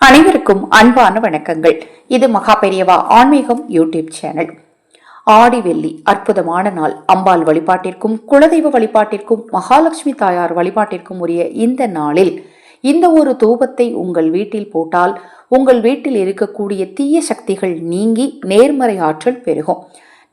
அனைவருக்கும் அன்பான வணக்கங்கள். இது மகா பெரியவா ஆன்மீகம் யூடியூப் சேனல். ஆடி வெள்ளி அற்புதமான நாள். அம்பாள் வழிபாட்டிற்கும் குலதெய்வ வழிபாட்டிற்கும் மகாலட்சுமி தாயார் வழிபாட்டிற்கும் உரிய இந்த நாளில் இந்த ஒரு தூபத்தை உங்கள் வீட்டில் போட்டால் உங்கள் வீட்டில் இருக்கக்கூடிய தீய சக்திகள் நீங்கி நேர்மறை ஆற்றல் பெருகும்.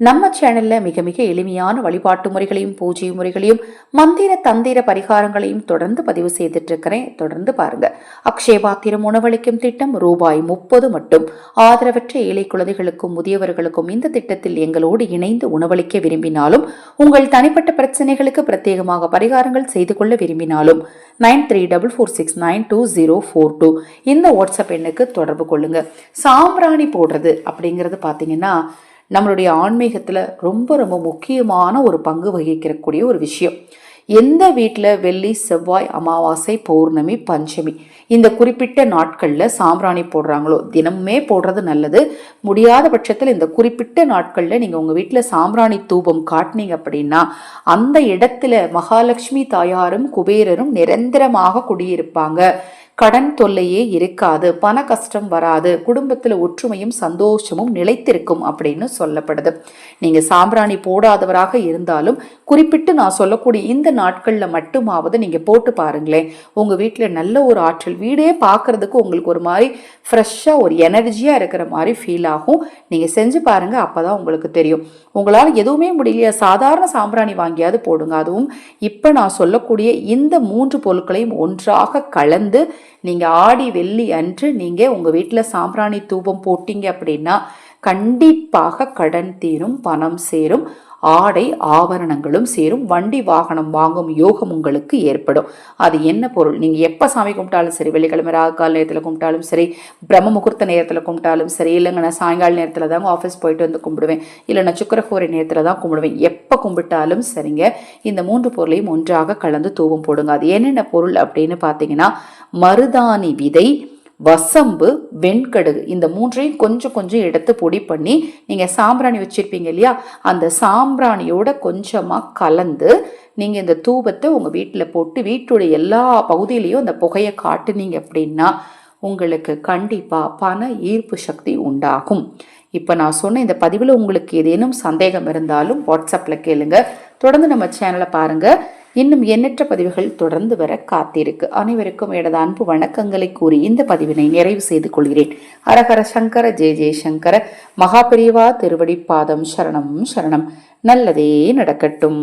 நம்ம சேனல்ல மிக மிக எளிமையான வழிபாட்டு முறைகளையும் பூஜை முறைகளையும் மந்திர தந்திர பரிகாரங்களையும் தொடர்ந்து பதிவு செய்துட்டு இருக்கிறேன். தொடர்ந்து பாருங்க. அக்ஷயபாத்திரம் உணவளிக்கும் திட்டம் ரூபாய் 30 மட்டும். ஆதரவற்ற ஏழை குழந்தைகளுக்கும் முதியவர்களுக்கும் இந்த திட்டத்தில் எங்களோடு இணைந்து உணவளிக்க விரும்பினாலும், உங்கள் தனிப்பட்ட பிரச்சனைகளுக்கு பிரத்யேகமாக பரிகாரங்கள் செய்து கொள்ள விரும்பினாலும் 9344692042 இந்த வாட்ஸ்அப் எண்ணுக்கு தொடர்பு கொள்ளுங்க. சாம்பிராணி போடுறது அப்படிங்கிறது பாத்தீங்கன்னா நம்மளுடைய ஆன்மீகத்துல ரொம்ப ரொம்ப முக்கியமான ஒரு பங்கு வகிக்கக்கூடிய ஒரு விஷயம். எந்த வீட்டில் வெள்ளி, செவ்வாய், அமாவாசை, பௌர்ணமி, பஞ்சமி இந்த குறிப்பிட்ட நாட்கள்ல சாம்பிராணி போடுறாங்களோ, தினமுமே போடுறது நல்லது. முடியாத பட்சத்தில் இந்த குறிப்பிட்ட நாட்கள்ல நீங்க உங்க வீட்டுல சாம்பிராணி தூபம் காட்டினீங்க அப்படின்னா அந்த இடத்துல மகாலட்சுமி தாயாரும் குபேரரும் நிரந்தரமாக குடியிருப்பாங்க. கடன் தொல்லையே இருக்காது, பண கஷ்டம் வராது, குடும்பத்துல ஒற்றுமையும் சந்தோஷமும் நிலைத்திருக்கும் அப்படின்னு சொல்லப்படுது. நீங்க சாம்பிராணி போடாதவராக இருந்தாலும் குறிப்பிட்டு நான் சொல்லக்கூடிய இந்த நாட்கள்ல மட்டுமாவது நீங்க போட்டு பாருங்களேன். உங்க வீட்டுல நல்ல ஒரு ஆற்றல், வீடே பார்க்கறதுக்கு உங்களுக்கு ஒரு மாதிரி ஃப்ரெஷ்ஷா ஒரு எனர்ஜியா இருக்கிற மாதிரி ஃபீல் ஆகும். நீங்க செஞ்சு பாருங்க, அப்பதான் உங்களுக்கு தெரியும். உங்களால எதுவுமே முடியலையா, சாதாரண சாம்பிராணி வாங்கியாவது போடுங்க. அதுவும் இப்ப நான் சொல்லக்கூடிய இந்த 3 பொருட்களையும் ஒன்றாக கலந்து நீங்க ஆடி வெள்ளி அன்று நீங்க உங்க வீட்டுல சாம்பிராணி தூபம் போட்டீங்க அப்படின்னா கண்டிப்பாக கடன் தீரும், பணம் சேரும், ஆடை ஆபரணங்களும் சேரும், வண்டி வாகனம் வாங்கும் யோகம் உங்களுக்கு ஏற்படும். அது என்ன பொருள், நீங்க எப்ப சாமி கும்பிட்டாலும் சரி, வெள்ளிக்கிழமை ராகால நேரத்துல கும்பிட்டாலும் சரி, பிரம்ம முகூர்த்த நேரத்துல கும்பிட்டாலும் சரி, இல்லைங்க நான் சாயங்கால நேரத்துல தாங்க ஆஃபீஸ் போயிட்டு வந்து கும்பிடுவேன், இல்லை நான் சுக்கரஹோரை நேரத்துல தான் கும்பிடுவேன், எப்ப கும்பிட்டாலும் சரிங்க இந்த 3 பொருளையும் ஒன்றாக கலந்து தூவம் போடுங்க. அது என்னென்ன பொருள் அப்படின்னு பாத்தீங்கன்னா மருதாணி விதை, வசம்பு, வெண்கடுகு இந்த 3ஐயும் கொஞ்சம் கொஞ்சம் எடுத்து பொடி பண்ணி நீங்க சாம்பிராணி வச்சிருப்பீங்க இல்லையா, அந்த சாம்பிராணியோட கொஞ்சமா கலந்து நீங்க இந்த தூபத்தை உங்க வீட்டுல போட்டு வீட்டுடைய எல்லா பகுதியிலையும் அந்த புகையை காட்டுனீங்க அப்படின்னா உங்களுக்கு கண்டிப்பா பண ஈர்ப்பு சக்தி உண்டாகும். இப்ப நான் சொன்ன இந்த பதிவுல உங்களுக்கு ஏதேனும் சந்தேகம் இருந்தாலும் வாட்ஸ்அப்ல கேளுங்க. தொடர்ந்து நம்ம சேனலை பாருங்க. இன்னும் எண்ணற்ற பதிவுகள் தொடர்ந்து வர காத்திருக்கு. அனைவருக்கும் எனது அன்பு வணக்கங்களை கூறி இந்த பதிவினை நிறைவு செய்து கொள்கிறேன். ஹரஹர சங்கர, ஜெய ஜெயசங்கர. மகா பெரியவா திருவடி பாதம் சரணம் சரணம். நல்லதே நடக்கட்டும்.